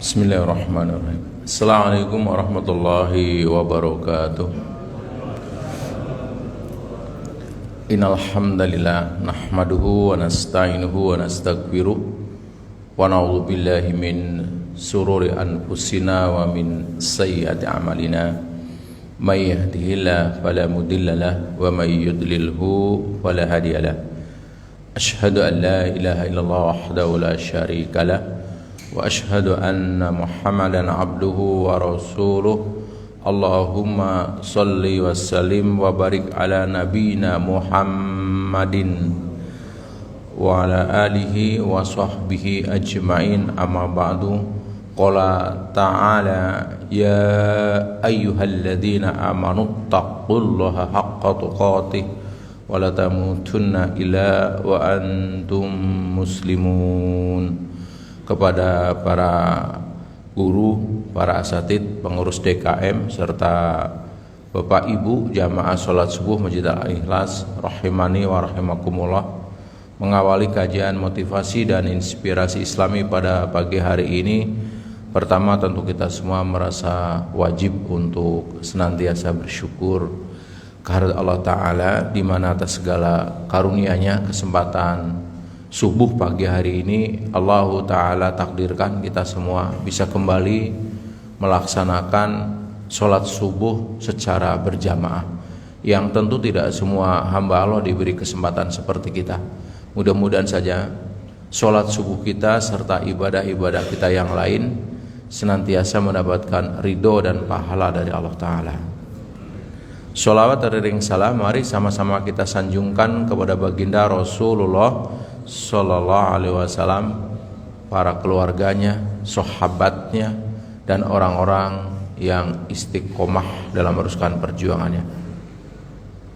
Bismillahirrahmanirrahim. Assalamualaikum warahmatullahi wabarakatuh. Innal hamdalillah nahmaduhu wa nasta'inuhu wa nastaghfiruh wa na'udzu billahi min sururi anfusina wa min sayyiati a'malina. May yahdihillahu fala mudhillalah wa may yudlilhu fala hadiyalah. Asyhadu an la ilaha illallah wahdahu la syarikalah wa ashhadu anna Muhammadan abduhu wa rasuluh. Allahumma salli wa sallim wa barik ala nabiyyina Muhammadin wa ala alihi wa sahbihi ajma'in. Amma ba'du. Qala ta'ala ya ayyuhalladzina amanu taqullaha haqqa tuqatih wa la tamutunna illa wa antum muslimun. Kepada para guru, para asatid, pengurus DKM, serta Bapak Ibu jamaah sholat subuh Masjid Al-Ikhlas rahimani wa rahimakumullah, mengawali kajian motivasi dan inspirasi Islami pada pagi hari ini. Pertama, tentu kita semua merasa wajib untuk senantiasa bersyukur kehadirat Allah Ta'ala, di mana atas segala karunia-Nya kesempatan subuh pagi hari ini Allah Ta'ala takdirkan kita semua bisa kembali melaksanakan sholat subuh secara berjamaah, yang tentu tidak semua hamba Allah diberi kesempatan seperti kita. Mudah-mudahan saja sholat subuh kita serta ibadah-ibadah kita yang lain senantiasa mendapatkan ridho dan pahala dari Allah Ta'ala. Sholawat dan ring salam mari sama-sama kita sanjungkan kepada baginda Rasulullah Sallallahu Alaihi Wasallam, para keluarganya, sahabatnya, dan orang-orang yang istiqomah dalam meneruskan perjuangannya.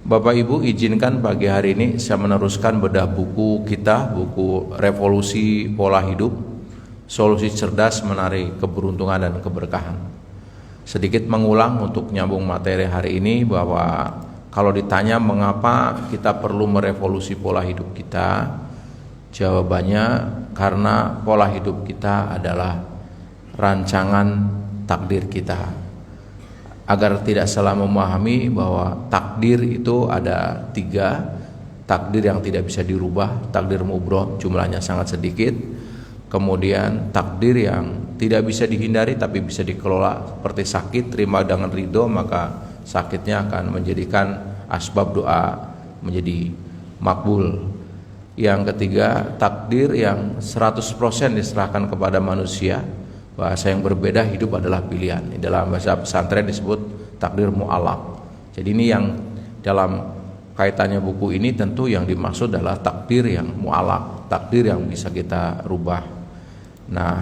Bapak Ibu, izinkan pagi hari ini saya meneruskan bedah buku kita, buku Revolusi Pola Hidup, Solusi Cerdas Menarik Keberuntungan dan Keberkahan. Sedikit mengulang untuk nyambung materi hari ini, bahwa kalau ditanya mengapa kita perlu merevolusi pola hidup kita, jawabannya karena pola hidup kita adalah rancangan takdir kita. Agar tidak salah memahami bahwa takdir itu ada 3. Takdir yang tidak bisa dirubah, takdir mubroh, jumlahnya sangat sedikit. Kemudian takdir yang tidak bisa dihindari tapi bisa dikelola, seperti sakit, terima dengan ridho, maka sakitnya akan menjadikan asbab doa menjadi makbul. Yang ketiga, takdir yang 100% diserahkan kepada manusia. Bahasa yang berbeda, hidup adalah pilihan. Dalam bahasa pesantren disebut takdir mu'alaq. Jadi ini yang dalam kaitannya buku ini tentu yang dimaksud adalah takdir yang mu'alaq, takdir yang bisa kita rubah. Nah,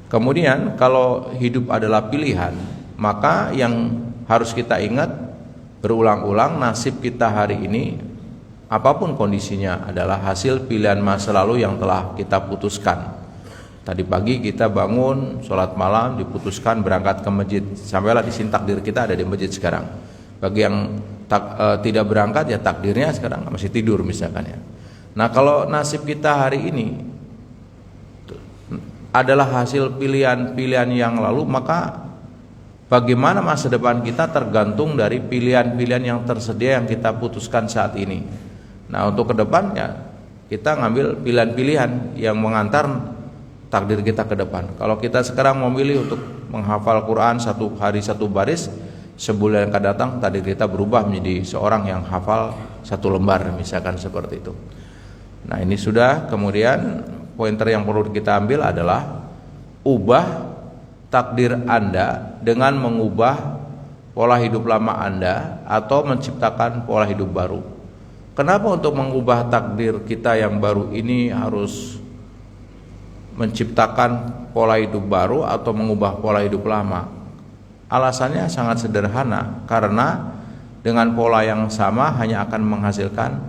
kemudian kalau hidup adalah pilihan, maka yang harus kita ingat berulang-ulang, nasib kita hari ini apapun kondisinya adalah hasil pilihan masa lalu yang telah kita putuskan. Tadi pagi kita bangun, sholat malam, diputuskan berangkat ke masjid. Sampailah di sini, takdir kita ada di masjid sekarang. Bagi yang tidak berangkat, ya takdirnya sekarang masih tidur misalkan ya. Nah, kalau nasib kita hari ini adalah hasil pilihan-pilihan yang lalu, maka bagaimana masa depan kita tergantung dari pilihan-pilihan yang tersedia yang kita putuskan saat ini. Nah, untuk ke depan ya kita ngambil pilihan-pilihan yang mengantar takdir kita ke depan. Kalau kita sekarang memilih untuk menghafal Quran satu hari satu baris, sebulan yang akan datang takdir kita berubah menjadi seorang yang hafal 1 lembar misalkan seperti itu. Nah, ini sudah. Kemudian pointer yang perlu kita ambil adalah ubah takdir Anda dengan mengubah pola hidup lama Anda atau menciptakan pola hidup baru. Kenapa untuk mengubah takdir kita yang baru ini harus menciptakan pola hidup baru atau mengubah pola hidup lama? Alasannya sangat sederhana, karena dengan pola yang sama hanya akan menghasilkan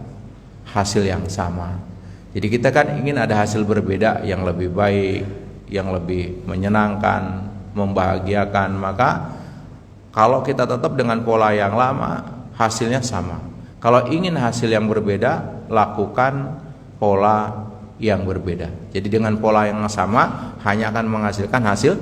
hasil yang sama. Jadi kita kan ingin ada hasil berbeda yang lebih baik, yang lebih menyenangkan, membahagiakan. Maka kalau kita tetap dengan pola yang lama, hasilnya sama. Kalau ingin hasil yang berbeda, lakukan pola yang berbeda. Jadi dengan pola yang sama hanya akan menghasilkan hasil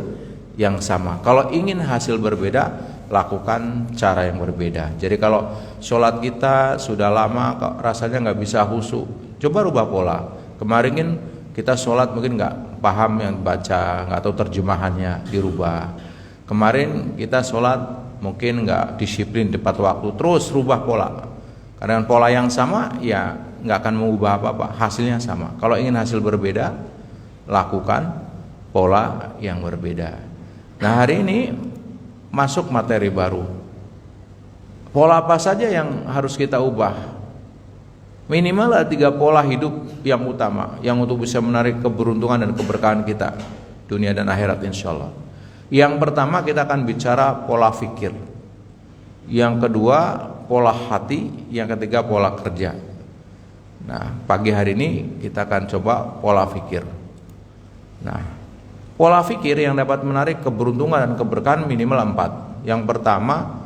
yang sama. Kalau ingin hasil berbeda, lakukan cara yang berbeda. Jadi kalau sholat kita sudah lama kok rasanya nggak bisa khusyuk, coba rubah pola. Kemarin kita sholat mungkin nggak paham yang baca, nggak tahu terjemahannya, dirubah. Kemarin kita sholat mungkin nggak disiplin tepat waktu, terus rubah pola. Karena dengan pola yang sama ya nggak akan mengubah apa-apa, hasilnya sama. Kalau ingin hasil berbeda, lakukan pola yang berbeda. Nah, hari ini masuk materi baru. Pola apa saja yang harus kita ubah? Minimal ada 3 pola hidup yang utama, yang untuk bisa menarik keberuntungan dan keberkahan kita dunia dan akhirat insyaallah. Yang pertama kita akan bicara pola fikir. Yang kedua pola hati, yang ketiga pola kerja. Nah, pagi hari ini kita akan coba pola fikir. Nah, pola fikir yang dapat menarik keberuntungan dan keberkahan minimal 4. Yang pertama,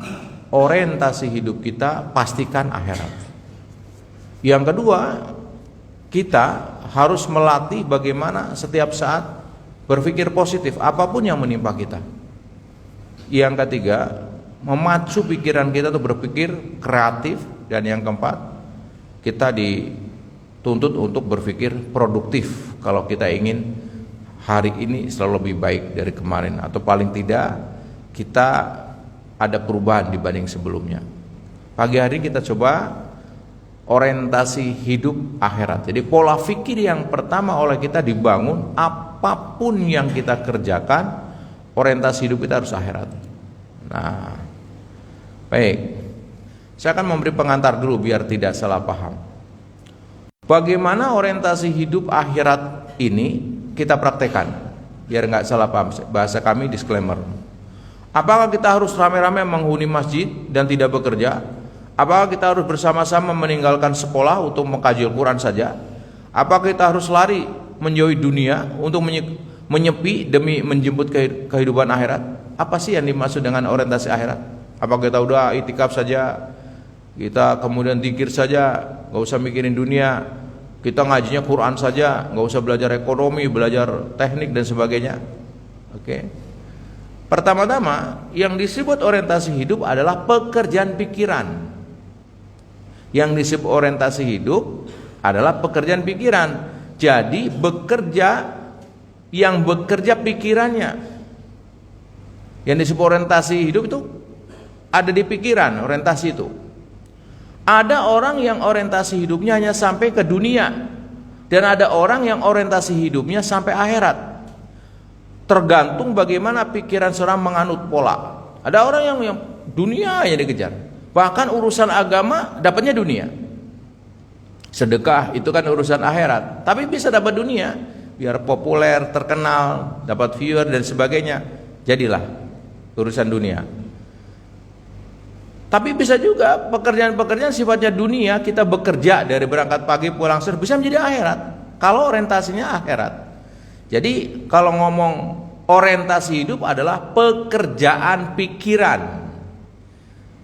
orientasi hidup kita pastikan akhirat. Yang kedua, kita harus melatih bagaimana setiap saat berpikir positif apapun yang menimpa kita. Yang ketiga, memacu pikiran kita untuk berpikir kreatif. Dan yang keempat, kita dituntut untuk berpikir produktif kalau kita ingin hari ini selalu lebih baik dari kemarin, atau paling tidak kita ada perubahan dibanding sebelumnya. Pagi hari kita coba orientasi hidup akhirat. Jadi pola fikir yang pertama oleh kita dibangun, apapun yang kita kerjakan, orientasi hidup kita harus akhirat. Nah, baik, saya akan memberi pengantar dulu biar tidak salah paham. Bagaimana orientasi hidup akhirat ini kita praktekkan biar nggak salah paham. Bahasa kami disclaimer. Apakah kita harus rame-rame menghuni masjid dan tidak bekerja? Apakah kita harus bersama-sama meninggalkan sekolah untuk mengkaji Al-Quran saja? Apakah kita harus lari menjauhi dunia untuk menyepi demi menjemput kehidupan akhirat? Apa sih yang dimaksud dengan orientasi akhirat? Apakah kita udah itikaf saja, kita kemudian zikir saja, nggak usah mikirin dunia, kita ngajinya Quran saja, nggak usah belajar ekonomi, belajar teknik dan sebagainya? Oke. Pertama-tama yang disebut orientasi hidup adalah pekerjaan pikiran. Yang disebut orientasi hidup adalah pekerjaan pikiran. Jadi yang bekerja pikirannya. Yang disebut orientasi hidup itu ada di pikiran, orientasi itu. Ada orang yang orientasi hidupnya hanya sampai ke dunia, dan ada orang yang orientasi hidupnya sampai akhirat. Tergantung bagaimana pikiran seorang menganut pola. Ada orang yang dunia yang dikejar, bahkan urusan agama dapatnya dunia. Sedekah itu kan urusan akhirat, tapi bisa dapat dunia biar populer, terkenal, dapat viewer dan sebagainya, jadilah urusan dunia. Tapi bisa juga pekerjaan-pekerjaan sifatnya dunia, kita bekerja dari berangkat pagi pulang sore, bisa menjadi akhirat kalau orientasinya akhirat. Jadi kalau ngomong orientasi hidup adalah pekerjaan pikiran,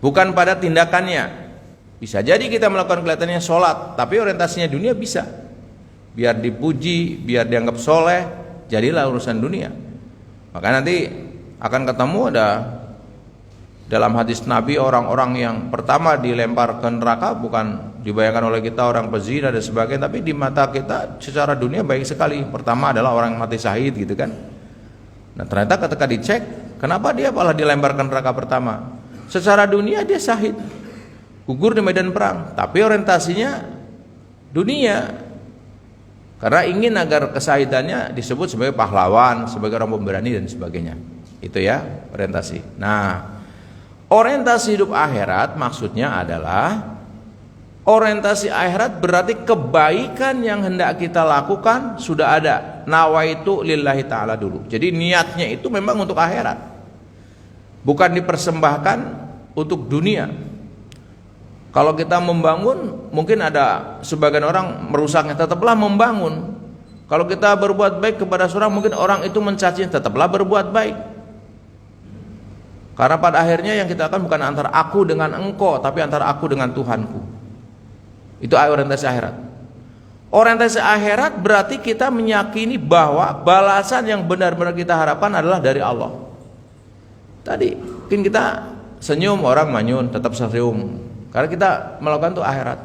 bukan pada tindakannya. Bisa jadi kita melakukan kelihatannya sholat, tapi orientasinya dunia, bisa biar dipuji, biar dianggap soleh, jadilah urusan dunia. Maka nanti akan ketemu ada dalam hadis Nabi orang-orang yang pertama dilempar ke neraka bukan dibayangkan oleh kita orang pezina dan sebagainya, tapi di mata kita secara dunia baik sekali. Pertama adalah orang mati syahid gitu kan. Nah ternyata ketika dicek, kenapa dia malah dilempar ke neraka pertama? Secara dunia dia syahid, gugur di medan perang, tapi orientasinya dunia, karena ingin agar kesahidannya disebut sebagai pahlawan, sebagai orang pemberani dan sebagainya. Itu ya orientasi. Nah, orientasi hidup akhirat maksudnya adalah orientasi akhirat berarti kebaikan yang hendak kita lakukan sudah ada, nawaitu lillahi ta'ala dulu. Jadi niatnya itu memang untuk akhirat, bukan dipersembahkan untuk dunia. Kalau kita membangun, mungkin ada sebagian orang merusaknya, tetaplah membangun. Kalau kita berbuat baik kepada seorang, mungkin orang itu mencacinya, tetaplah berbuat baik. Karena pada akhirnya yang kita akan bukan antara aku dengan engkau, tapi antara aku dengan Tuhanku. Itu orientasi akhirat. Orientasi akhirat berarti kita meyakini bahwa balasan yang benar-benar kita harapkan adalah dari Allah. Tadi mungkin kita senyum, orang manyun tetap senyum karena kita melakukan itu akhirat.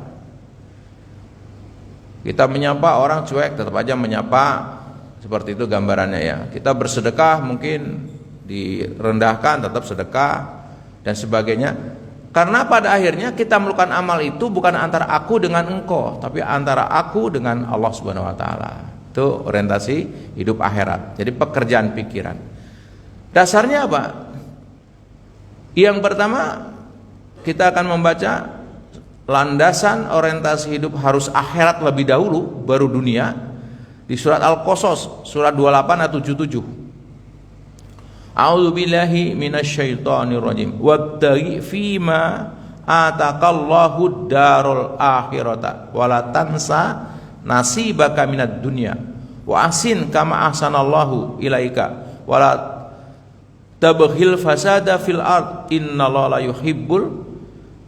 Kita menyapa orang cuek, tetap aja menyapa, seperti itu gambarannya ya. Kita bersedekah mungkin direndahkan, tetap sedekah dan sebagainya. Karena pada akhirnya kita melakukan amal itu bukan antara aku dengan engkau, tapi antara aku dengan Allah Subhanahu wa taala. Itu orientasi hidup akhirat. Jadi pekerjaan pikiran. Dasarnya apa? Yang pertama kita akan membaca landasan orientasi hidup harus akhirat lebih dahulu baru dunia di surat Al-Qasas surat 28 atau 77. A'udzubillahi minasyaitonir rajim. Wabtaghi fima ataqallahu darul akhirata wala tansa nasibaka minad dunya wa asin kama ahsanallahu ilaika wala tabghil fasada fil ard innallaha la yuhibbul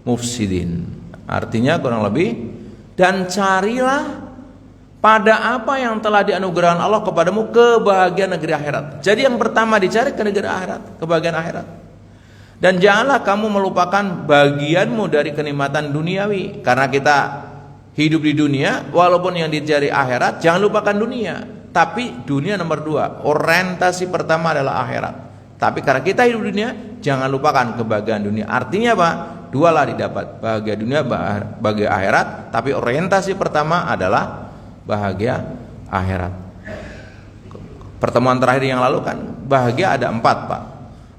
mufsidin. Artinya kurang lebih, dan carilah pada apa yang telah dianugerahkan Allah kepadamu kebahagiaan negeri akhirat. Jadi yang pertama dicari ke negeri akhirat, kebahagiaan akhirat. Dan janganlah kamu melupakan bagianmu dari kenikmatan duniawi. Karena kita hidup di dunia, walaupun yang dicari akhirat, jangan lupakan dunia. Tapi dunia nomor 2, orientasi pertama adalah akhirat. Tapi karena kita hidup di dunia, jangan lupakan kebahagiaan dunia. Artinya apa? Dua lah didapat, bahagia dunia, bahagia akhirat. Tapi orientasi pertama adalah bahagia akhirat. Pertemuan terakhir yang lalu kan bahagia ada 4 Pak.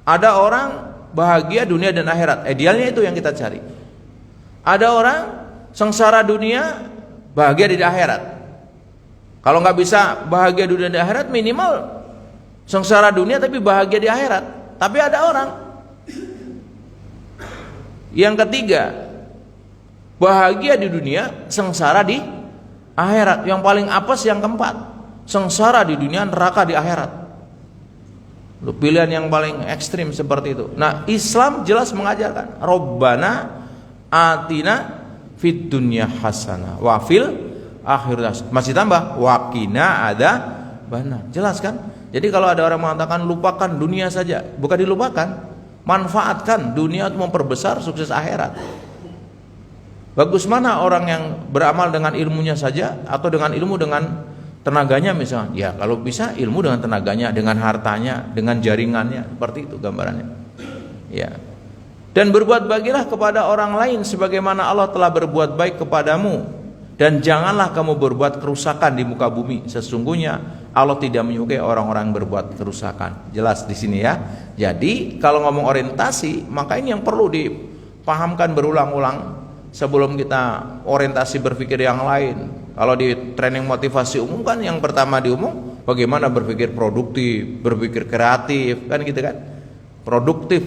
Ada orang bahagia dunia dan akhirat, idealnya itu yang kita cari. Ada orang sengsara dunia, bahagia di akhirat. Kalau nggak bisa bahagia dunia dan akhirat, minimal sengsara dunia tapi bahagia di akhirat. Tapi ada orang yang ketiga, bahagia di dunia, sengsara di akhirat. Yang paling apes yang keempat, sengsara di dunia, neraka di akhirat. Pilihan yang paling ekstrim seperti itu. Nah, Islam jelas mengajarkan, Rabbana atina fid dunya hasanah wa fil akhirati. Masih tambah waqina ada bana. Jelas kan? Jadi kalau ada orang mengatakan lupakan dunia saja, bukan dilupakan. Manfaatkan dunia untuk memperbesar sukses akhirat. Bagus mana orang yang beramal dengan ilmunya saja atau dengan ilmu dengan tenaganya misalnya. Ya kalau bisa ilmu dengan tenaganya, dengan hartanya, dengan jaringannya, seperti itu gambarannya. Ya. Dan berbuat baiklah kepada orang lain sebagaimana Allah telah berbuat baik kepadamu. Dan janganlah kamu berbuat kerusakan di muka bumi. Sesungguhnya Allah tidak menyukai orang-orang yang berbuat kerusakan. Jelas di sini ya. Jadi kalau ngomong orientasi, maka ini yang perlu dipahamkan berulang-ulang sebelum kita orientasi berpikir yang lain. Kalau di training motivasi umum kan yang pertama di umum bagaimana berpikir produktif, berpikir kreatif, kan gitu kan. Produktif.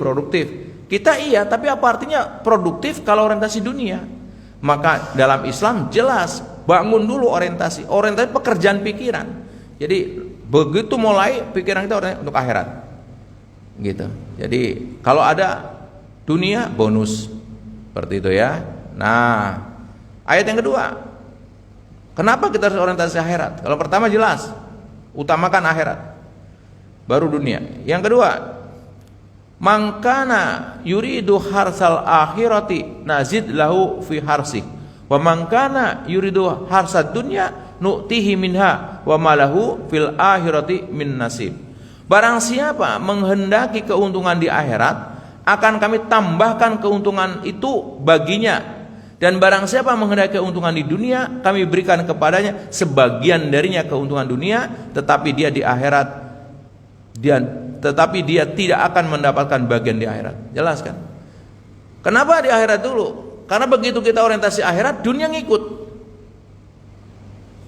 Kita iya, tapi apa artinya produktif kalau orientasi dunia? Maka dalam Islam jelas bangun dulu orientasi pekerjaan pikiran. Jadi begitu mulai pikiran kita untuk akhirat, gitu. Jadi kalau ada dunia bonus seperti itu ya. Nah, ayat yang kedua, kenapa kita harus orientasi akhirat? Kalau pertama jelas utamakan akhirat, baru dunia. Yang kedua, mangkana yuridu harsal akhirati nazid lahu fi harsi wa mangkana yuridu harsad dunya nu'tihi minha wa malahu fil akhirati min nasib. Barang siapa menghendaki keuntungan di akhirat, akan kami tambahkan keuntungan itu baginya, dan barang siapa menghendaki keuntungan di dunia, kami berikan kepadanya sebagian darinya keuntungan dunia, tetapi dia di akhirat tetapi dia tidak akan mendapatkan bagian di akhirat. Jelas kan? Kenapa di akhirat dulu? Karena begitu kita orientasi akhirat, dunia ngikut.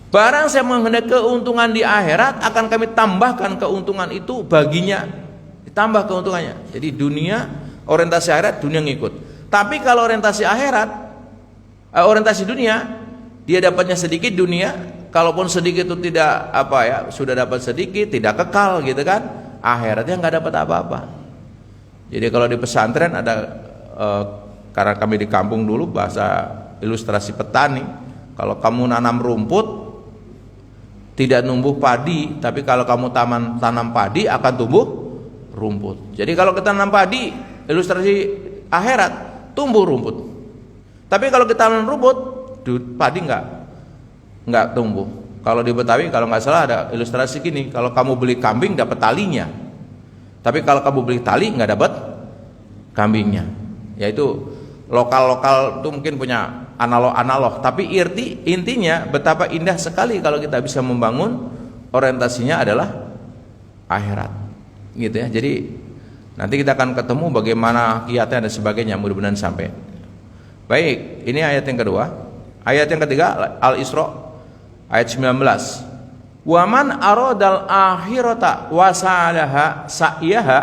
Barang saya menghendaki keuntungan di akhirat, akan kami tambahkan keuntungan itu baginya, ditambah keuntungannya. Jadi dunia orientasi akhirat, dunia ngikut. Tapi kalau orientasi akhirat, orientasi dunia, dia dapatnya sedikit dunia, kalaupun sedikit itu tidak sudah dapat sedikit, tidak kekal gitu kan. Akhiratnya nggak dapat apa-apa. Jadi kalau di pesantren ada karena kami di kampung dulu bahasa ilustrasi petani, kalau kamu nanam rumput tidak numbuh padi, tapi kalau kamu tanam padi akan tumbuh rumput. Jadi kalau kita tanam padi, ilustrasi akhirat, tumbuh rumput. Tapi kalau kita tanam rumput, padi nggak tumbuh. Kalau di Betawi kalau nggak salah ada ilustrasi gini, kalau kamu beli kambing dapat talinya, tapi kalau kamu beli tali nggak dapat kambingnya. Yaitu lokal itu mungkin punya analog, tapi intinya betapa indah sekali kalau kita bisa membangun orientasinya adalah akhirat, gitu ya. Jadi nanti kita akan ketemu bagaimana kiatnya dan sebagainya, mudah-mudahan sampai. Baik, ini ayat yang kedua. Ayat yang ketiga, Al-Isra ayat 19. Waman aradal akhirata wasalaha sa'yaha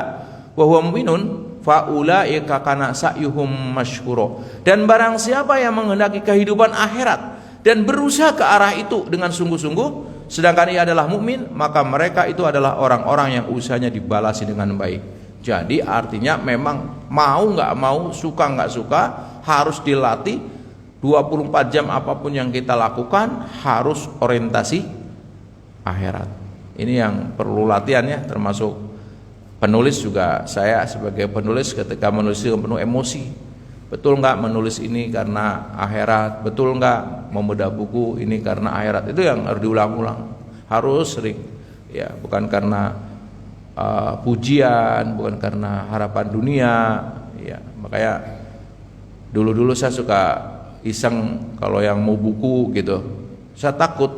wa huwa mu'minun faulaika kana sa'yuhum masyhura. Dan barang siapa yang menghendaki kehidupan akhirat dan berusaha ke arah itu dengan sungguh-sungguh sedangkan ia adalah mukmin, maka mereka itu adalah orang-orang yang usahanya dibalasi dengan baik. Jadi artinya memang mau nggak mau, suka nggak suka, harus dilatih 24 jam apapun yang kita lakukan harus orientasi akhirat. Ini yang perlu latihannya, termasuk penulis juga. Saya sebagai penulis ketika menulis penuh emosi. Betul nggak menulis ini karena akhirat? Betul nggak membedah buku ini karena akhirat? Itu yang harus diulang-ulang, harus sering. Ya, bukan karena pujian, bukan karena harapan dunia. Ya, makanya dulu saya suka iseng kalau yang mau buku gitu. Saya takut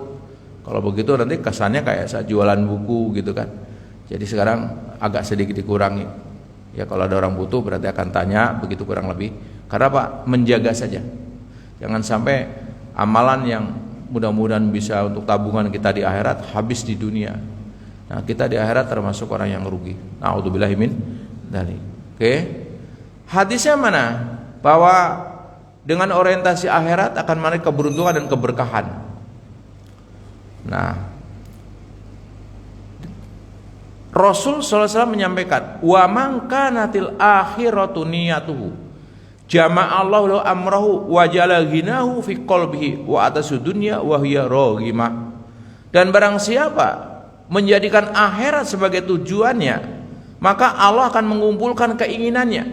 kalau begitu nanti kesannya kayak saya jualan buku gitu kan. Jadi sekarang agak sedikit dikurangi. Ya kalau ada orang butuh berarti akan tanya, begitu kurang lebih. Karena Pak, menjaga saja. Jangan sampai amalan yang mudah-mudahan bisa untuk tabungan kita di akhirat habis di dunia. Nah, kita di akhirat termasuk orang yang rugi. Na'udzubillahi min dzalik. Oke. Hadisnya mana? Bahwa dengan orientasi akhirat akan menarik keberuntungan dan keberkahan. Nah, Rasul SAW menyampaikan, wa man kanatil akhiratu niyatuhu jama'allahu lahu amrahu wa jala ghinahu fi qalbihi wa atasu dunya wa hiya raghimah. Dan barang siapa menjadikan akhirat sebagai tujuannya, maka Allah akan mengumpulkan keinginannya,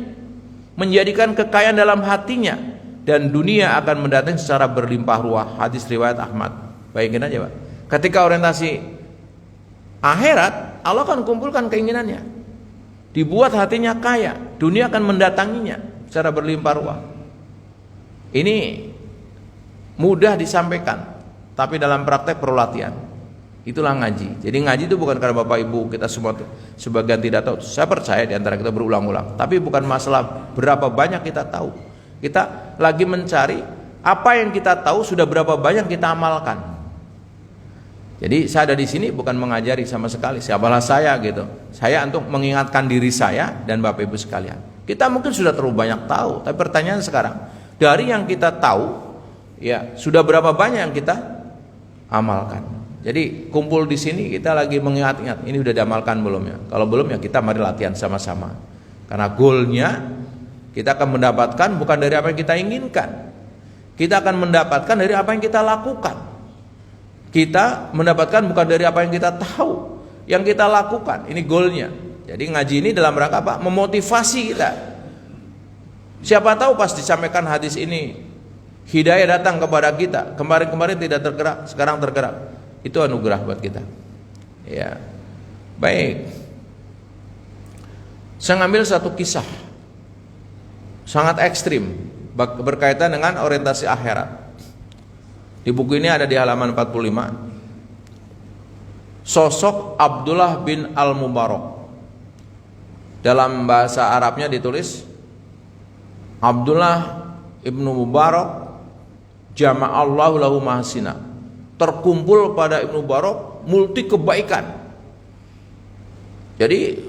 menjadikan kekayaan dalam hatinya, dan dunia akan mendatangi secara berlimpah ruah. Hadis riwayat Ahmad. Bayangin aja Pak, ketika orientasi akhirat, Allah akan kumpulkan keinginannya, dibuat hatinya kaya, dunia akan mendatanginya secara berlimpah ruah. Ini mudah disampaikan, tapi dalam praktek perlu latihan. Itulah ngaji. Jadi ngaji itu bukan karena Bapak Ibu kita semua sebagian tidak tahu. Saya percaya di antara kita berulang-ulang, tapi bukan masalah berapa banyak kita tahu. Kita lagi mencari apa yang kita tahu sudah berapa banyak kita amalkan. Jadi saya ada di sini bukan mengajari sama sekali, siapalah saya gitu. Saya untuk mengingatkan diri saya dan Bapak Ibu sekalian. Kita mungkin sudah terlalu banyak tahu, tapi pertanyaan sekarang, dari yang kita tahu, ya sudah berapa banyak yang kita amalkan. Jadi kumpul di sini kita lagi mengingat-ingat, ini udah diamalkan belum ya? Kalau belum ya kita mari latihan sama-sama. Karena goalnya kita akan mendapatkan bukan dari apa yang kita inginkan. Kita akan mendapatkan dari apa yang kita lakukan. Kita mendapatkan bukan dari apa yang kita tahu, yang kita lakukan. Ini goalnya. Jadi ngaji ini dalam rangka apa? Memotivasi kita. Siapa tahu pas disampaikan hadis ini, hidayah datang kepada kita. Kemarin-kemarin tidak tergerak, sekarang tergerak. Itu anugerah buat kita. Ya. Baik. Saya ngambil satu kisah sangat ekstrim berkaitan dengan orientasi akhirat. Di buku ini ada di halaman 45. Sosok Abdullah bin Al-Mubarak. Dalam bahasa Arabnya ditulis Abdullah ibnu Mubarak jama'allahu lahu mahsina. Terkumpul pada Ibnu Mubarak multi kebaikan. Jadi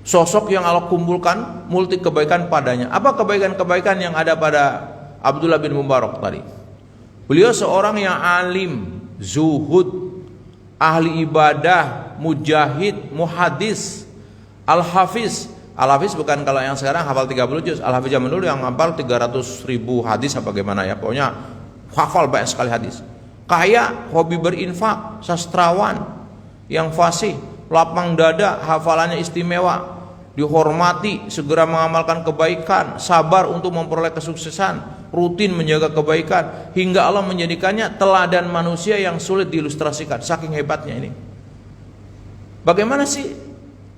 sosok yang Allah kumpulkan multi kebaikan padanya. Apa kebaikan-kebaikan yang ada pada Abdullah bin Mubarak tadi? Beliau seorang yang alim, zuhud, ahli ibadah, mujahid, muhadis, al-hafiz. Al-hafiz bukan kalau yang sekarang hafal 30 juz. Al-hafiz zaman dulu yang hafal 300.000 hadis apa bagaimana ya. Pokoknya hafal banyak sekali hadis. kaya, hobi berinfak, sastrawan yang fasih, lapang dada, hafalannya istimewa, dihormati, segera mengamalkan kebaikan, sabar untuk memperoleh kesuksesan, rutin menjaga kebaikan, hingga Allah menjadikannya teladan manusia yang sulit diilustrasikan. Saking hebatnya ini. Bagaimana sih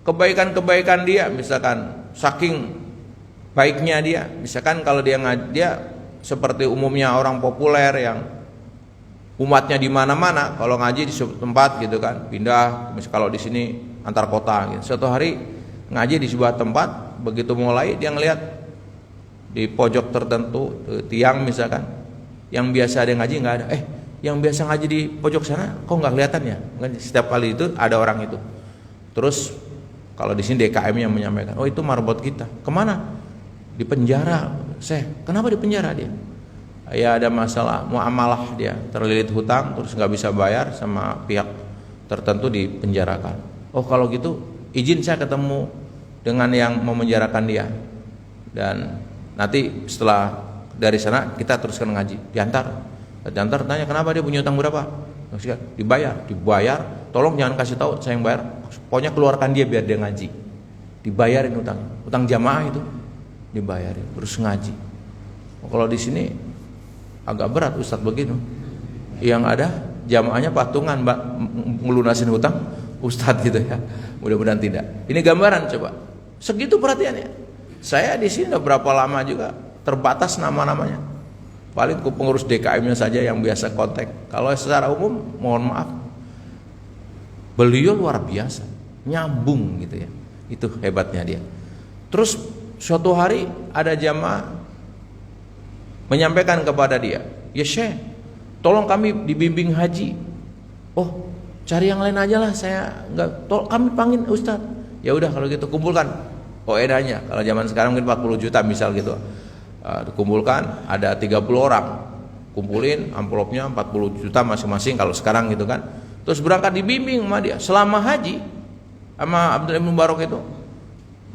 kebaikan-kebaikan dia? Misalkan saking baiknya dia, misalkan kalau dia seperti umumnya orang populer yang umatnya di mana-mana, kalau ngaji di suatu tempat gitu kan, pindah, misalkan kalau di sini antar kota gitu. Suatu hari ngaji di sebuah tempat, begitu mulai dia ngelihat di pojok tertentu tiang misalkan yang biasa ada ngaji nggak ada, yang biasa ngaji di pojok sana kok nggak kelihatan ya? Setiap kali itu ada orang itu. Terus kalau di sini DKM yang menyampaikan, oh itu marbot kita, kemana? Di penjara. Kenapa di penjara dia? Ya ada masalah muamalah, dia terlilit hutang terus nggak bisa bayar sama pihak tertentu, dipenjarakan. Oh kalau gitu izin saya ketemu dengan yang memenjarakan dia, dan nanti setelah dari sana kita teruskan ngaji. Diantar tanya kenapa dia punya utang berapa, dibayar, tolong jangan kasih tahu saya yang bayar, pokoknya keluarkan dia biar dia ngaji, dibayarin utang jamaah itu dibayarin terus ngaji. Kalau di sini agak berat Ustadz begini, yang ada jamaahnya patungan melunasin hutang Ustadz gitu ya. Mudah-mudahan tidak. Ini gambaran coba. Segitu perhatiannya. Saya di sini udah berapa lama juga, terbatas nama-namanya. Paling pengurus DKM-nya saja yang biasa kontak. Kalau secara umum, mohon maaf, beliau luar biasa, nyambung gitu ya. Itu hebatnya dia. Terus suatu hari ada jamaah menyampaikan kepada dia, ya Syekh, tolong kami dibimbing haji. Oh, cari yang lain aja lah, saya enggak, kami panggil Ustadz. Ya udah kalau gitu kumpulkan OEDA-nya. Kalau zaman sekarang mungkin 40 juta misal gitu. Dikumpulkan, ada 30 orang. Kumpulin amplopnya 40 juta masing-masing kalau sekarang gitu kan. Terus berangkat dibimbing sama dia selama haji sama Abdullah bin Mubarak itu.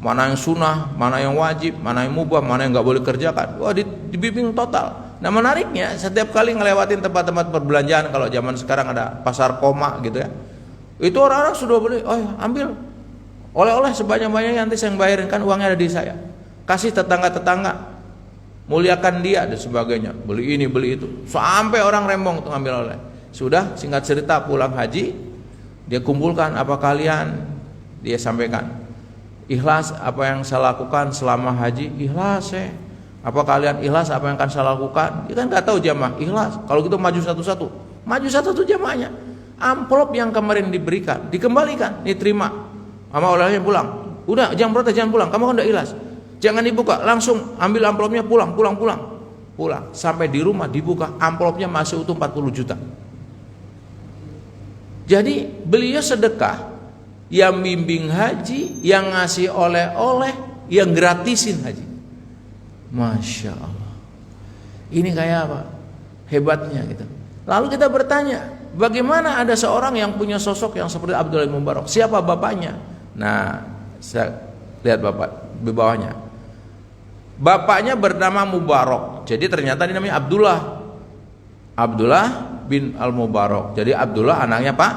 Mana yang sunnah, mana yang wajib, mana yang mubah, mana yang enggak boleh kerjakan. Wah, dibimbing total. Nah menariknya, setiap kali ngelewatin tempat-tempat perbelanjaan, kalau zaman sekarang ada pasar koma gitu ya, itu orang-orang sudah beli, oh ambil oleh-oleh sebanyak-banyaknya, nanti saya yang bayarin, kan uangnya ada di saya. Kasih tetangga-tetangga, muliakan dia dan sebagainya, beli ini beli itu, sampai orang rembong untuk ngambil oleh. Sudah, singkat cerita pulang haji, dia kumpulkan apa kalian, dia sampaikan, ikhlas apa yang saya lakukan selama haji, ikhlas apa kalian ikhlas apa yang akan saya lakukan? Dia kan nggak tahu jamaah ikhlas. Kalau gitu maju satu-satu, jamaahnya. Amplop yang kemarin diberikan dikembalikan, diterima sama olehnya, pulang. Udah jangan protes, jangan pulang, kamu kan udah ikhlas. Jangan dibuka, langsung ambil amplopnya, pulang. Sampai di rumah dibuka, amplopnya masih utuh 40 juta. Jadi beliau sedekah, yang bimbing haji, yang ngasih oleh-oleh, yang gratisin haji. Masya Allah, ini kayak apa hebatnya gitu. Lalu kita bertanya, bagaimana ada seorang yang punya sosok yang seperti Abdullah bin Mubarak? Siapa bapaknya? Nah, saya lihat bapak di bawahnya. Bapaknya bernama Mubarak. Jadi ternyata dia namanya Abdullah bin Al-Mubarak. Jadi Abdullah anaknya Pak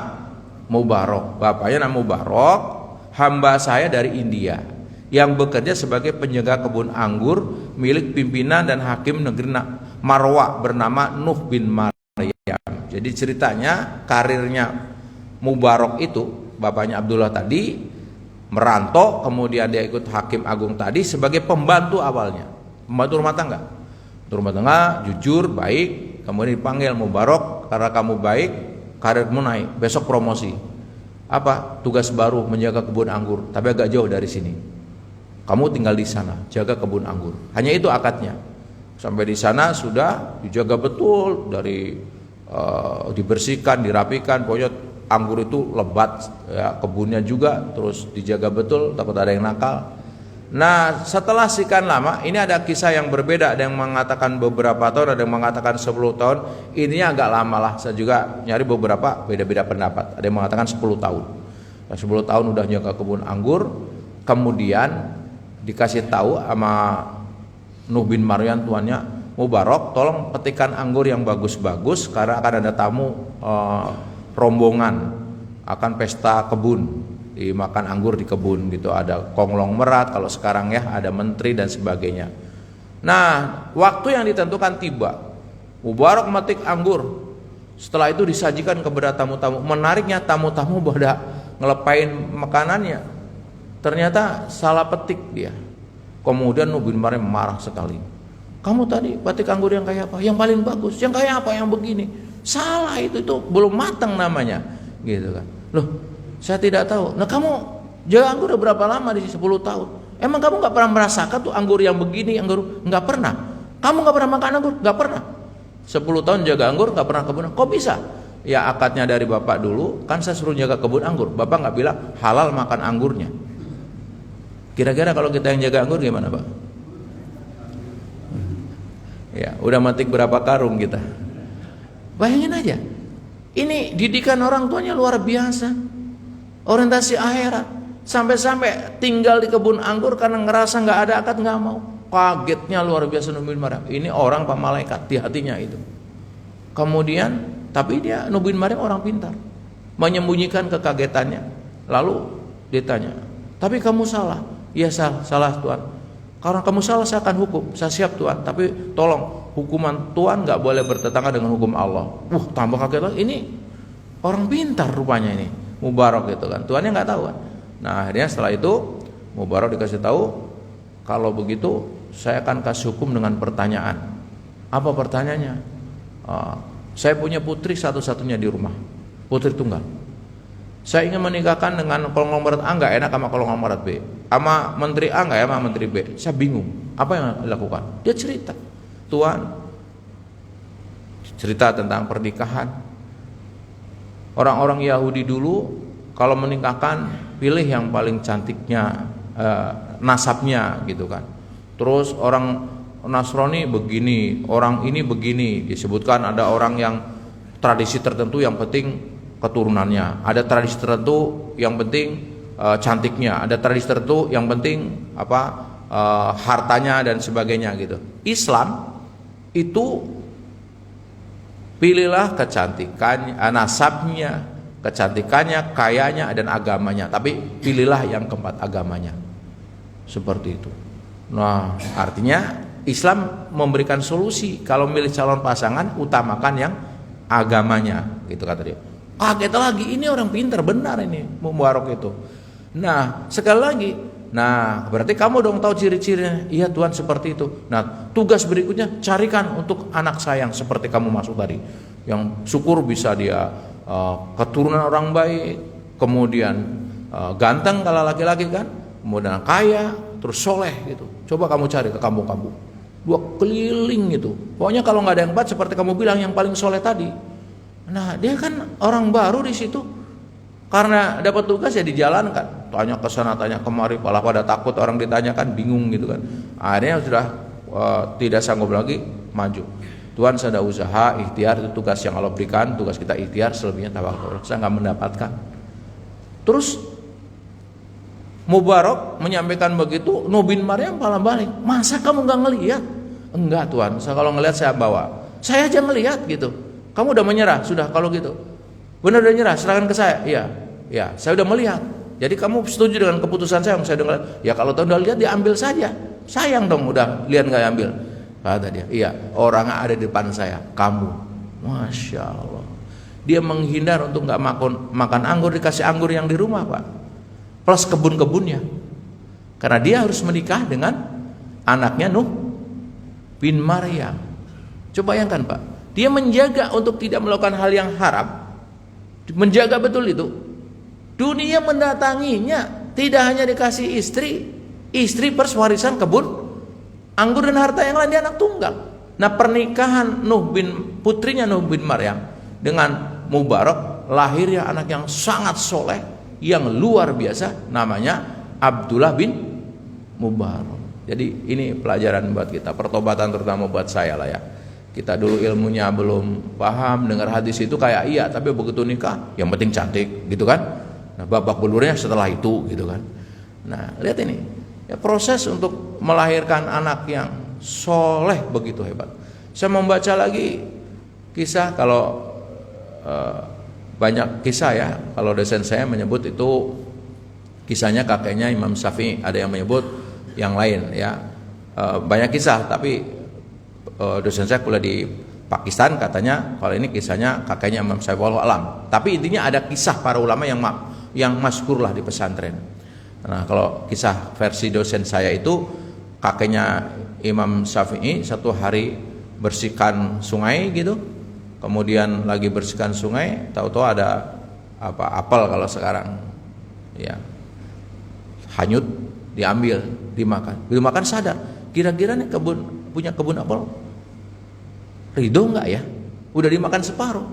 Mubarak. Bapaknya nama Mubarak, hamba saya dari India yang bekerja sebagai penjaga kebun anggur milik pimpinan dan hakim negeri Marwa bernama Nuh bin Maryam. Jadi ceritanya karirnya Mubarak itu, bapaknya Abdullah tadi merantau, kemudian dia ikut hakim agung tadi sebagai pembantu awalnya, pembantu rumah tangga. Rumah tangga jujur, baik, kemudian dipanggil Mubarak, karena kamu baik, karirmu naik, besok promosi. Apa? Tugas baru menjaga kebun anggur, tapi agak jauh dari sini. Kamu tinggal di sana, jaga kebun anggur. Hanya itu akadnya. Sampai di sana sudah dijaga betul, dari dibersihkan, dirapikan, pokoknya anggur itu lebat, ya, kebunnya juga terus dijaga betul, takut ada yang nakal. Nah, setelah sekian lama, ini ada kisah yang berbeda, ada yang mengatakan beberapa tahun, ada yang mengatakan 10 tahun. Ininya agak lama lah, saya juga nyari beberapa beda-beda pendapat. Ada yang mengatakan 10 tahun. Nah, 10 tahun udah jaga kebun anggur, kemudian dikasih tahu sama Nuh bin Maryam tuannya, Mubarak, tolong petikan anggur yang bagus-bagus karena akan ada tamu rombongan akan pesta kebun, dimakan anggur di kebun gitu, ada konglomerat kalau sekarang ya, ada menteri dan sebagainya. Nah, waktu yang ditentukan tiba, Mubarak metik anggur. Setelah itu disajikan kepada tamu-tamu. Menariknya tamu-tamu pada ngelepain makanannya. Ternyata salah petik dia. Kemudian Nuh bin Maryam marah sekali. Kamu tadi petik anggur yang kayak apa? Yang paling bagus. Yang kayak apa? Yang begini. Salah itu belum matang namanya. Gitu kan. Loh, saya tidak tahu. Nah, kamu jaga anggur udah berapa lama di 10 tahun? Emang kamu nggak pernah merasakan tuh anggur yang begini, anggur nggak pernah? Kamu nggak pernah makan anggur? Nggak pernah. 10 tahun jaga anggur nggak pernah kebun. Kok bisa? Ya akadnya dari bapak dulu. Kan saya suruh jaga kebun anggur. Bapak nggak bilang halal makan anggurnya. Kira-kira kalau kita yang jaga anggur gimana, Pak? Ya, udah metik berapa karung kita? Bayangin aja. Ini didikan orang tuanya luar biasa. Orientasi akhirat. Sampai-sampai tinggal di kebun anggur karena ngerasa nggak ada akad, nggak mau. Kagetnya luar biasa Nuh bin Maryam. Ini orang apa malaikat di hatinya itu. Kemudian, tapi dia Nuh bin Maryam orang pintar, menyembunyikan kekagetannya. Lalu ditanya, tapi kamu salah. Iya salah Tuhan. Karena kamu salah saya akan hukum. Saya siap Tuhan. Tapi tolong hukuman Tuhan nggak boleh bertentangan dengan hukum Allah. Tambah kaget lagi. Ini orang pintar rupanya ini. Mubarak gitu kan. Tuhannya nggak tahu kan. Nah akhirnya setelah itu Mubarak dikasih tahu, kalau begitu saya akan kasih hukum dengan pertanyaan. Apa pertanyaannya? Saya punya putri satu-satunya di rumah, putri tunggal. Saya ingin menikahkan dengan konglomerat A, nggak enak sama konglomerat B, sama menteri A nggak ya sama menteri B. Saya bingung. Apa yang dilakukan? Dia cerita, Tuhan, cerita tentang pernikahan. Orang-orang Yahudi dulu kalau menikahkan pilih yang paling cantiknya, nasabnya gitu kan. Terus orang Nasrani begini, orang ini begini. Disebutkan ada orang yang tradisi tertentu yang penting keturunannya, ada tradisi tertentu yang penting cantiknya, ada tradisi tertentu yang penting hartanya dan sebagainya gitu. Islam itu pilihlah kecantikannya, nasabnya, kecantikannya, kayanya dan agamanya, tapi pilihlah yang keempat, agamanya. Seperti itu. Nah, artinya Islam memberikan solusi, kalau milih calon pasangan utamakan yang agamanya, gitu kata dia. Kaget lagi, ini orang pintar benar ini Mubarak itu. Nah, sekali lagi, nah berarti kamu dong tahu ciri-cirinya. Iya Tuhan, seperti itu. Nah, tugas berikutnya carikan untuk anak saya yang seperti kamu masuk tadi, yang syukur bisa dia keturunan orang baik, kemudian ganteng kalau laki-laki kan, kemudian kaya, terus soleh gitu. Coba kamu cari ke kampung-kampung, 2 keliling gitu. Pokoknya kalau nggak ada yang empat seperti kamu bilang yang paling soleh tadi. Nah dia kan orang baru di situ, karena dapat tugas ya dijalankan. Tanya ke sana, tanya kemari, malah pada takut orang ditanyakan, bingung gitu kan. Akhirnya sudah tidak sanggup lagi, maju. Tuhan saya ada usaha, ikhtiar itu tugas yang Allah berikan, tugas kita ikhtiar, selebihnya tawakal. Saya nggak mendapatkan. Terus Mubarak menyampaikan begitu, Nuh bin Maryam malah balik. Masa kamu nggak ngelihat? Enggak Tuhan, saya kalau ngelihat saya bawa. Saya aja ngelihat gitu. Kamu udah menyerah, sudah kalau gitu. Benar udah nyerah, serahkan ke saya. Iya, ya, saya udah melihat. Jadi kamu setuju dengan keputusan saya udah ngelihat. Ya kalau tahu udah lihat, diambil saja. Sayang dong udah lihat nggak ambil. Kata dia, iya, orang ada di depan saya, kamu. Masya Allah. Dia menghindar untuk nggak makan anggur, dikasih anggur yang di rumah Pak, plus kebun-kebunnya. Karena dia harus menikah dengan anaknya Nuh bin Maryam. Coba bayangkan Pak, dia menjaga untuk tidak melakukan hal yang haram, menjaga betul itu. Dunia mendatanginya, tidak hanya dikasih istri plus warisan kebun anggur dan harta yang lain, dia anak tunggal. Nah pernikahan putrinya Nuh bin Maryam dengan Mubarak, lahirnya anak yang sangat soleh, yang luar biasa, namanya Abdullah bin Mubarak. Jadi ini pelajaran buat kita, pertobatan terutama buat saya lah ya. Kita dulu ilmunya belum paham, dengar hadis itu kayak iya, tapi begitu nikah yang penting cantik gitu kan. Nah babak belurnya setelah itu gitu kan. Nah lihat ini ya, proses untuk melahirkan anak yang soleh begitu hebat. Saya membaca lagi kisah, kalau banyak kisah ya. Kalau dosen saya menyebut itu kisahnya kakeknya Imam Syafi'i, ada yang menyebut yang lain ya. Banyak kisah, tapi dosen saya kuliah di Pakistan, katanya kalau ini kisahnya kakeknya Imam Syafi'i, wallahu alam. Tapi intinya ada kisah para ulama yang masyhur lah di pesantren. Nah, kalau kisah versi dosen saya itu kakeknya Imam Syafi'i satu hari bersihkan sungai gitu, kemudian lagi bersihkan sungai, tahu-tahu ada apel kalau sekarang ya, hanyut, diambil, dimakan sadar, kira-kira nih punya kebun apel ridho nggak ya, udah dimakan separuh.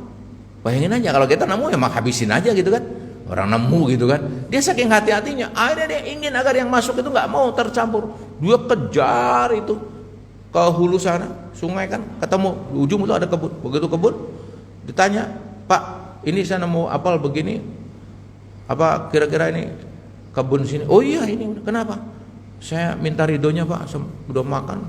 Bayangin aja kalau kita nemu emang habisin aja gitu kan, orang nemu gitu kan, dia saking hati-hatinya, akhirnya dia ingin agar yang masuk itu nggak mau tercampur, dia kejar itu ke hulu sana, sungai kan, ketemu di ujung itu ada kebun. Begitu kebun, ditanya, Pak, ini saya nemu apel begini, apa kira-kira ini kebun sini? Oh iya ini, kenapa? Saya minta ridhonya Pak, udah makan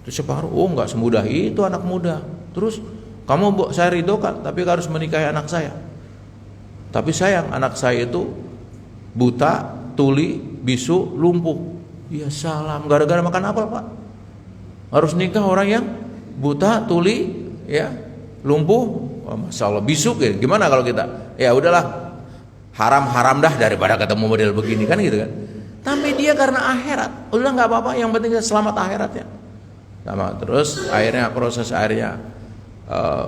itu separuh. Oh enggak semudah itu anak muda. Terus kamu saya ridhokan, tapi harus menikahi anak saya. Tapi sayang anak saya itu buta, tuli, bisu, lumpuh. Ya salam, gara-gara makan apel Pak. Harus nikah orang yang buta, tuli, ya, lumpuh, oh, masya Allah, bisu, ya. Gimana kalau kita? Ya udahlah, haram dah daripada ketemu model begini kan gitu kan. Tapi dia karena akhirat, udah nggak apa-apa, yang penting selamat akhiratnya. Sama terus akhirnya proses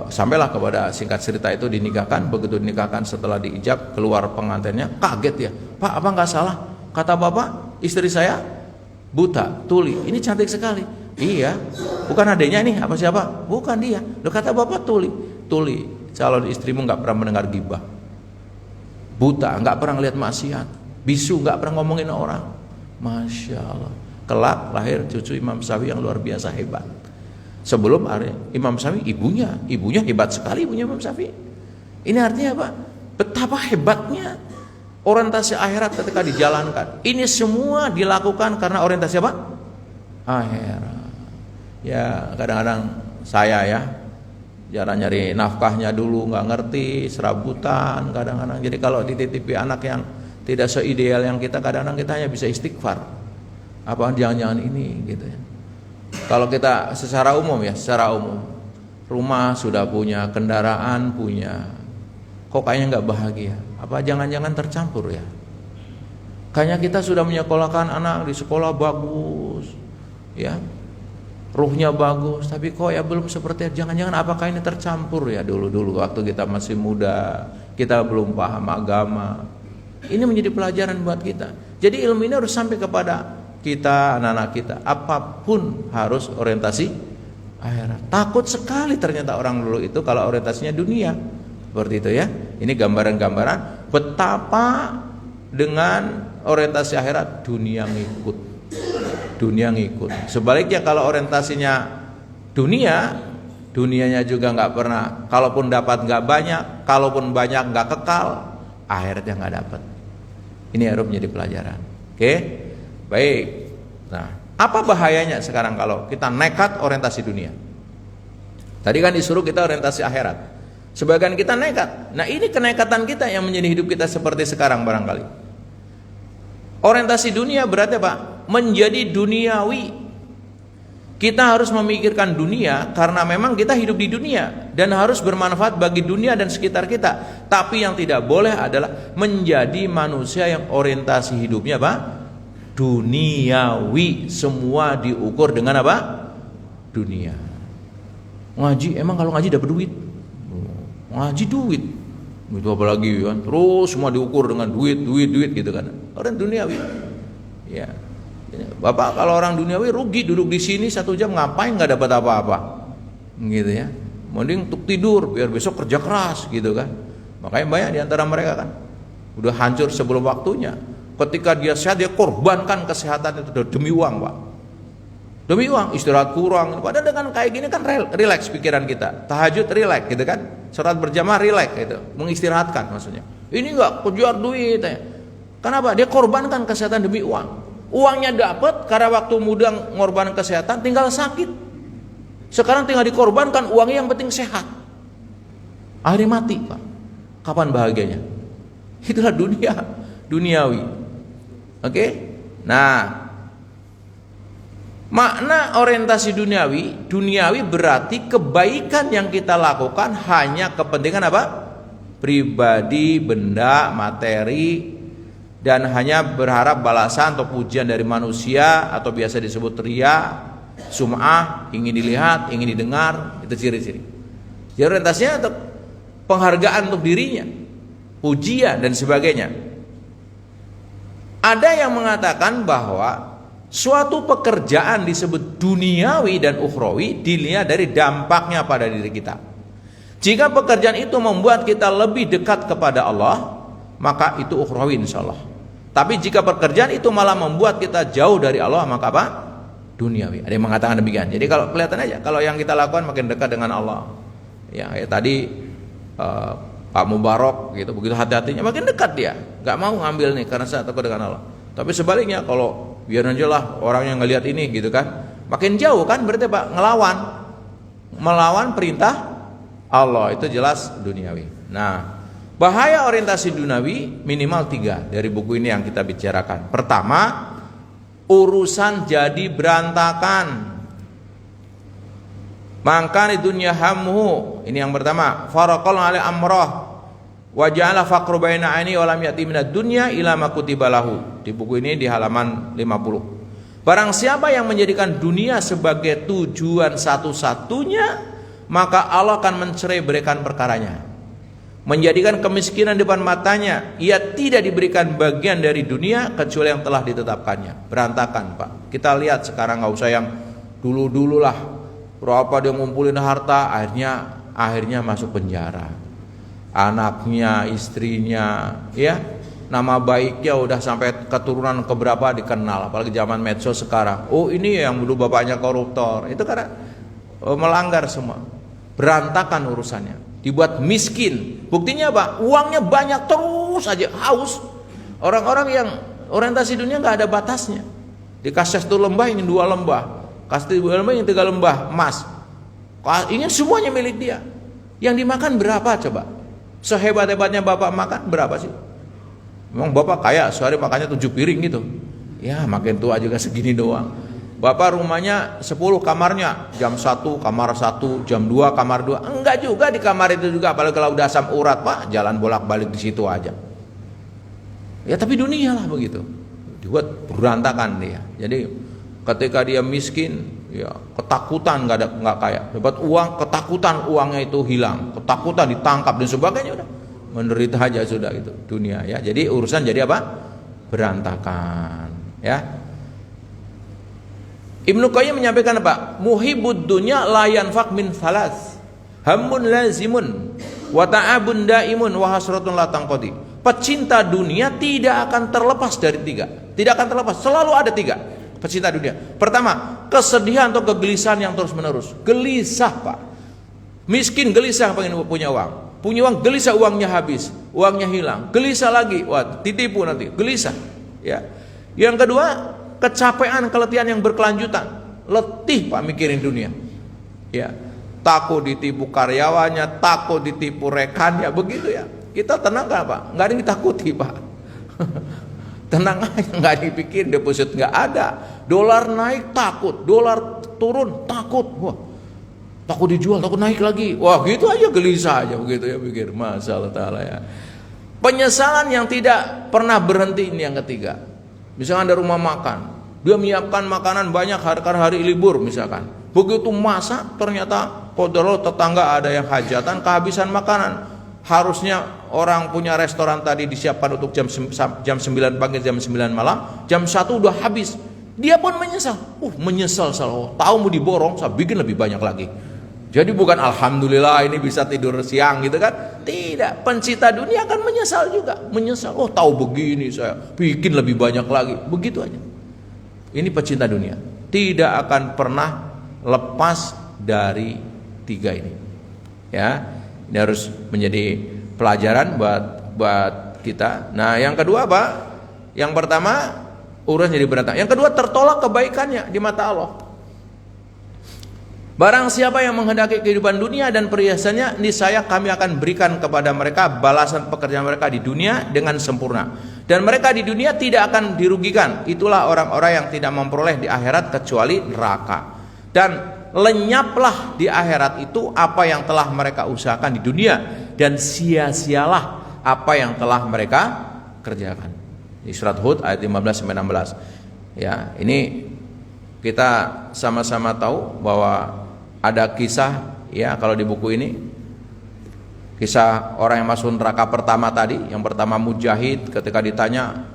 sampailah kepada singkat cerita itu dinikahkan. Begitu dinikahkan, setelah diijab keluar pengantinnya, kaget ya, Pak apa nggak salah kata bapak istri saya buta, tuli, ini cantik sekali. Iya, bukan adanya nih, apa siapa? Bukan dia. Loh kata bapak tuli, calon istrimu nggak pernah mendengar gibah, buta, nggak pernah lihat maksiat, bisu, nggak pernah ngomongin orang. Masya Allah, kelak lahir cucu Imam Syafi'i yang luar biasa hebat. Sebelum Imam Syafi'i, ibunya hebat sekali, ibunya Imam Syafi'i. Ini artinya apa? Betapa hebatnya orientasi akhirat ketika dijalankan. Ini semua dilakukan karena orientasi apa? Akhirat. Ya kadang-kadang saya ya jarang nyari nafkahnya dulu, nggak ngerti, serabutan kadang-kadang. Jadi kalau dititipi anak yang tidak seideal yang kita, kadang-kadang kita hanya bisa istighfar. Apa jangan-jangan ini gitu ya. Kalau kita secara umum rumah sudah punya, kendaraan punya, kok kayaknya nggak bahagia. Apa jangan-jangan tercampur ya? Kayaknya kita sudah menyekolahkan anak di sekolah bagus, ya. Ruhnya bagus, tapi kok ya belum seperti, jangan-jangan apakah ini tercampur ya dulu waktu kita masih muda, kita belum paham agama. Ini menjadi pelajaran buat kita. Jadi ilmu ini harus sampai kepada kita, anak-anak kita. Apapun harus orientasi akhirat. Takut sekali ternyata orang dulu itu kalau orientasinya dunia. Seperti itu ya. Ini gambaran-gambaran betapa dengan orientasi akhirat dunia ngikut. Sebaliknya kalau orientasinya dunianya juga nggak pernah, kalaupun dapat nggak banyak, kalaupun banyak nggak kekal, akhiratnya nggak dapat. Ini harus menjadi pelajaran. Oke, baik. Nah, apa bahayanya sekarang kalau kita nekat orientasi dunia? Tadi kan disuruh kita orientasi akhirat. Sebagian kita nekat. Nah, ini kenekatan kita yang menjadi hidup kita seperti sekarang barangkali. Orientasi dunia berarti apa? Menjadi duniawi. Kita harus memikirkan dunia karena memang kita hidup di dunia dan harus bermanfaat bagi dunia dan sekitar kita. Tapi yang tidak boleh adalah menjadi manusia yang orientasi hidupnya apa? Duniawi. Semua diukur dengan apa? Dunia. Ngaji, emang kalau ngaji dapat duit? Ngaji duit. Itu apalagi kan? Terus semua diukur dengan duit gitu kan. Orang duniawi. Ya. Bapak kalau orang duniawi rugi, duduk di sini 1 jam ngapain nggak dapat apa-apa, gitu ya. Mending untuk tidur biar besok kerja keras, gitu kan. Makanya banyak di antara mereka kan udah hancur sebelum waktunya. Ketika dia sehat dia korbankan kesehatan itu demi uang, Pak. Demi uang, istirahat kurang. Padahal dengan kayak gini kan relax pikiran kita. Tahajud relax, gitu kan. Salat berjamaah relax, gitu. Mengistirahatkan maksudnya. Ini nggak kejar duit. Ya. Kenapa? Dia korbankan kesehatan demi uang. Uangnya dapat karena waktu muda ngorban kesehatan tinggal sakit. Sekarang tinggal dikorbankan uangnya, yang penting sehat. Akhirnya mati, Pak. Kapan bahagianya? Itulah dunia, duniawi. Oke? Nah, makna orientasi duniawi berarti kebaikan yang kita lakukan hanya kepentingan apa? Pribadi, benda, materi, dan hanya berharap balasan atau pujian dari manusia, atau biasa disebut riya, sum'ah, ingin dilihat, ingin didengar. Itu ciri-ciri. Jadi orientasinya untuk penghargaan untuk dirinya, pujian dan sebagainya. Ada yang mengatakan bahwa suatu pekerjaan disebut duniawi dan ukhrawi dilihat dari dampaknya pada diri kita. Jika pekerjaan itu membuat kita lebih dekat kepada Allah, maka itu ukhrawi insyaallah. Tapi jika pekerjaan itu malah membuat kita jauh dari Allah, maka apa? Duniawi. Ada yang mengatakan demikian. Jadi kalau kelihatan aja, kalau yang kita lakukan makin dekat dengan Allah. Ya, kayak tadi Pak Mubarak gitu, begitu hati-hatinya makin dekat dia, nggak mau ngambil nih karena saya takut dengan Allah. Tapi sebaliknya, kalau biar aja lah orang yang ngelihat ini gitu kan, makin jauh kan, berarti Pak melawan perintah Allah. Itu jelas duniawi. Nah, bahaya orientasi duniawi minimal 3 dari buku ini yang kita bicarakan. Pertama, urusan jadi berantakan. Maka di dunia hamhu, ini yang pertama, faraqal ala amrah wa ja'ala faqru baina aini wa lam yati minad dunya ila ma kutiba lahu. Di buku ini di halaman 50. Barang siapa yang menjadikan dunia sebagai tujuan satu-satunya, maka Allah akan mencerai-beraikan perkaranya. Menjadikan kemiskinan depan matanya, ia tidak diberikan bagian dari dunia kecuali yang telah ditetapkannya. Berantakan, Pak. Kita lihat sekarang, nggak usah yang dulu-dulu lah. Berapa dia ngumpulin harta, akhirnya masuk penjara. Anaknya, istrinya, ya, nama baiknya udah sampai keturunan keberapa dikenal. Apalagi zaman medsos sekarang. Oh, ini yang dulu bapaknya koruptor. Itu karena melanggar semua. Berantakan urusannya. Dibuat miskin. Buktinya apa? Uangnya banyak terus aja, haus. Orang-orang yang orientasi dunia nggak ada batasnya. Dikasih 1 lembah, ingin 2 lembah. Kasih 2 lembah, ingin 3 lembah emas. Ingin semuanya milik dia. Yang dimakan berapa coba? Sehebat-hebatnya bapak makan berapa sih? Memang bapak kaya, sehari makannya 7 piring gitu. Ya makin tua juga segini doang. Bapak rumahnya 10 kamarnya, jam 1 kamar 1, jam 2 kamar 2. Enggak juga di kamar itu juga, apalagi kalau udah asam urat, Pak, jalan bolak-balik di situ aja. Ya tapi dunia lah begitu. Dibuat berantakan dia. Jadi ketika dia miskin, ya ketakutan, nggak kaya. Dapat uang, ketakutan uangnya itu hilang, ketakutan ditangkap dan sebagainya, udah menderita aja sudah itu dunia ya. Jadi urusan jadi apa? Berantakan ya. Ibnu Qayyim menyampaikan apa? Muhibbud dunya la yanfaq min thalas. Hammun lazimun wa ta'abun daimun wa hasratun la tanqadi. Pecinta dunia tidak akan terlepas dari 3. Tidak akan terlepas, selalu ada 3. Pecinta dunia. Pertama, kesedihan atau kegelisahan yang terus menerus. Gelisah, Pak. Miskin gelisah pengen punya uang. Punya uang gelisah, uangnya habis, uangnya hilang. Gelisah lagi, wah ditipu nanti. Gelisah. Ya. Yang kedua, kecapean, keletihan yang berkelanjutan. Letih, Pak, mikirin dunia. Ya. Takut ditipu karyawannya, takut ditipu rekannya, begitu ya. Kita tenang nggak, Pak? Nggak ada yang ditakuti, Pak. Tenang aja, nggak dipikir, deposit nggak ada. Dolar naik takut, dolar turun takut, wah takut dijual, takut naik lagi, wah gitu aja, gelisah aja begitu ya, pikir masalah taala ya. Penyesalan yang tidak pernah berhenti, ini yang ketiga. Misalkan ada rumah makan, dia menyiapkan makanan banyak hari libur misalkan, begitu masak ternyata kodoro tetangga ada yang hajatan, kehabisan makanan. Harusnya orang punya restoran tadi disiapkan untuk jam 9 pagi, jam 9 malam, jam 1 udah habis. Dia pun menyesal. Menyesal selalu. Tahu mau diborong, saya bikin lebih banyak lagi. Jadi bukan alhamdulillah ini bisa tidur siang gitu kan. Tidak, pencinta dunia akan menyesal juga. Menyesal, tahu begini saya bikin lebih banyak lagi. Begitu aja. Ini pecinta dunia. Tidak akan pernah lepas dari 3 ini. Ya. Ini harus menjadi pelajaran buat kita. Nah, yang kedua apa? Yang pertama, urusan jadi berantakan. Yang kedua, tertolak kebaikannya di mata Allah. Barang siapa yang menghendaki kehidupan dunia dan perhiasannya, niscaya kami akan berikan kepada mereka balasan pekerjaan mereka di dunia dengan sempurna. Dan mereka di dunia tidak akan dirugikan. Itulah orang-orang yang tidak memperoleh di akhirat kecuali neraka. Dan lenyaplah di akhirat itu apa yang telah mereka usahakan di dunia, dan sia-sialah apa yang telah mereka kerjakan. Di surat Hud ayat 15-16. Ya, ini kita sama-sama tahu bahwa ada kisah, ya, kalau di buku ini kisah orang yang masuk neraka pertama tadi. Yang pertama Mujahid, ketika ditanya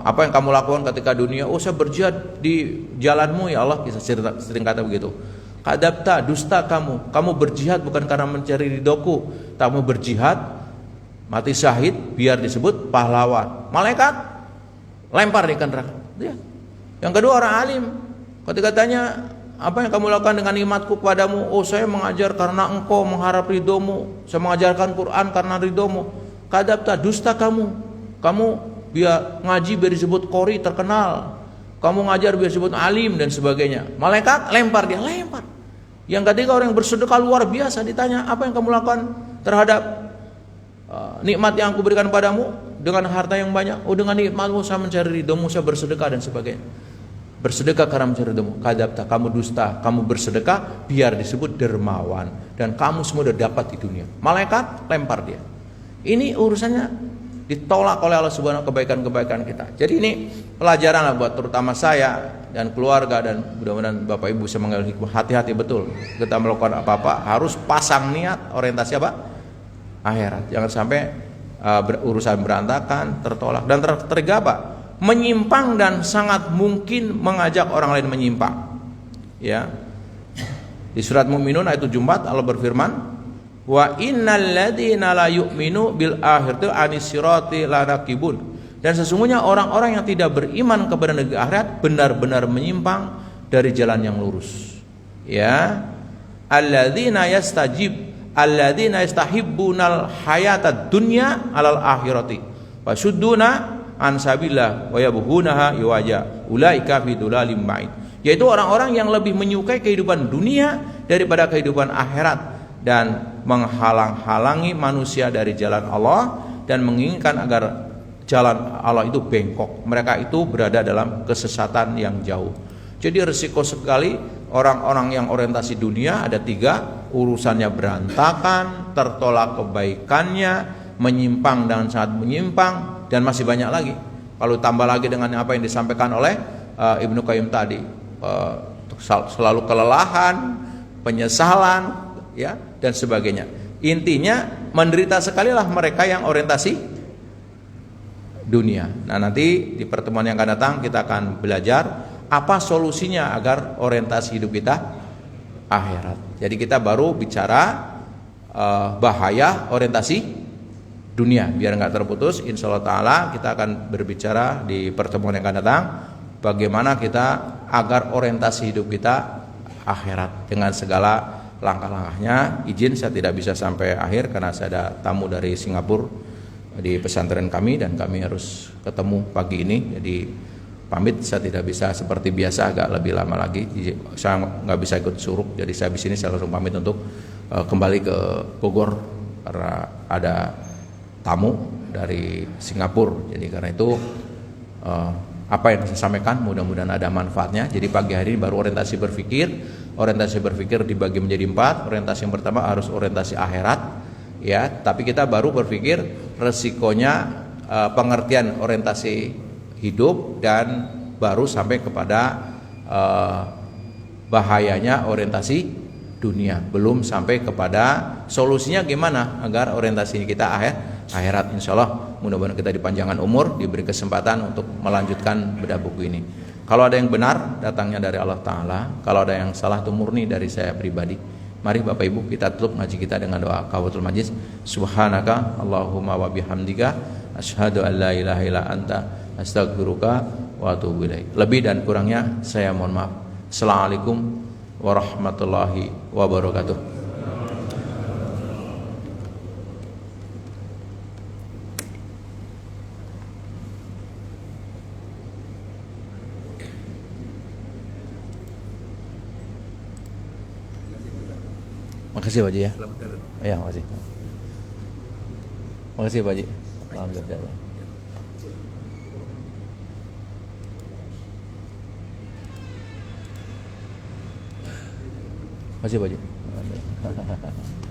apa yang kamu lakukan ketika dunia? Oh, saya berjihad di jalanmu ya Allah. Kisah sering kata begitu. Kadabta, dusta kamu berjihad bukan karena mencari ridhoku, kamu berjihad mati syahid biar disebut pahlawan. Malaikat lempar di neraka. Ya. Yang kedua orang alim, ketika tanya apa yang kamu lakukan dengan nikmatku kepadamu? Oh, saya mengajar karena engkau mengharap ridhomu. Saya mengajarkan Quran karena ridhomu. Kadabta, dusta kamu biar ngaji biar disebut qori terkenal, kamu ngajar biar disebut alim dan sebagainya. Malaikat lempar. Yang ketiga orang yang bersedekah luar biasa, ditanya apa yang kamu lakukan terhadap nikmat yang aku berikan padamu dengan harta yang banyak? Oh, dengan nikmatmu saya mencari ridhomu, saya bersedekah dan sebagainya. Bersedekah karena mencari ridhomu. Kadabta, kamu dusta, kamu bersedekah biar disebut dermawan, dan kamu semua sudah dapat di dunia. Malaikat lempar dia. Ini urusannya ditolak oleh Allah Subhanahu kebaikan-kebaikan kita. Jadi ini pelajaran lah buat terutama saya dan keluarga, dan mudah-mudahan Bapak Ibu bisa mengambil hikmah. Hati-hati betul kita melakukan apa-apa harus pasang niat orientasi apa? Akhirat. Jangan sampai urusan berantakan, tertolak dan tergabah, menyimpang, dan sangat mungkin mengajak orang lain menyimpang. Ya. Di surat Mu'minun ayat 74 Allah berfirman, wa innal ladzina la yu'minu bil akhirati anis sirati lanaqibun. Dan sesungguhnya orang-orang yang tidak beriman kepada negeri akhirat benar-benar menyimpang dari jalan yang lurus. Ya. Alladzina yastahibbunal hayatad dunya alal akhirati wasudduna ansabillah wa yabghunaha iwaja ulaika fi dhulalim ba'id. Yaitu orang-orang yang lebih menyukai kehidupan dunia daripada kehidupan akhirat, dan menghalang-halangi manusia dari jalan Allah dan menginginkan agar jalan Allah itu bengkok. Mereka itu berada dalam kesesatan yang jauh. Jadi risiko sekali orang-orang yang orientasi dunia ada 3, urusannya berantakan, tertolak kebaikannya, menyimpang dan sangat menyimpang, dan masih banyak lagi. Kalau tambah lagi dengan apa yang disampaikan oleh Ibnu Qayyim tadi, selalu kelelahan, penyesalan, ya, dan sebagainya. Intinya menderita sekali lah mereka yang orientasi dunia. Nah, nanti di pertemuan yang akan datang kita akan belajar apa solusinya agar orientasi hidup kita akhirat. Jadi kita baru bicara bahaya orientasi dunia, biar nggak terputus. Insya Allah Taala kita akan berbicara di pertemuan yang akan datang bagaimana kita agar orientasi hidup kita akhirat dengan segala langkah-langkahnya. Izin saya tidak bisa sampai akhir karena saya ada tamu dari Singapura di pesantren kami dan kami harus ketemu pagi ini. Jadi pamit, saya tidak bisa seperti biasa agak lebih lama lagi. Saya nggak bisa ikut suruk, jadi saya di sini saya langsung pamit untuk kembali ke Bogor karena ada tamu dari Singapura. Jadi karena itu apa yang saya sampaikan mudah-mudahan ada manfaatnya. Jadi pagi hari ini baru orientasi berpikir. Orientasi berpikir dibagi menjadi 4. Orientasi yang pertama harus orientasi akhirat, ya. Tapi kita baru berpikir resikonya pengertian orientasi hidup, dan baru sampai kepada bahayanya orientasi dunia. Belum sampai kepada solusinya gimana agar orientasi kita akhirat. Insya Allah mudah-mudahan kita dipanjangkan umur, diberi kesempatan untuk melanjutkan bedah buku ini. Kalau ada yang benar datangnya dari Allah Ta'ala, kalau ada yang salah itu murni dari saya pribadi. Mari Bapak Ibu kita tutup ngaji kita dengan doa kafatul majlis. Subhanaka Allahumma wa bihamdika asyhadu an la ilaha illa anta astaghfiruka wa atubu ilaik. Lebih dan kurangnya saya mohon maaf. Assalamualaikum warahmatullahi wabarakatuh. Makasih Pak Haji ya. Ya, makasih. Makasih Pak Haji. Alhamdulillah. Makasih Pak Haji. Alhamdulillah.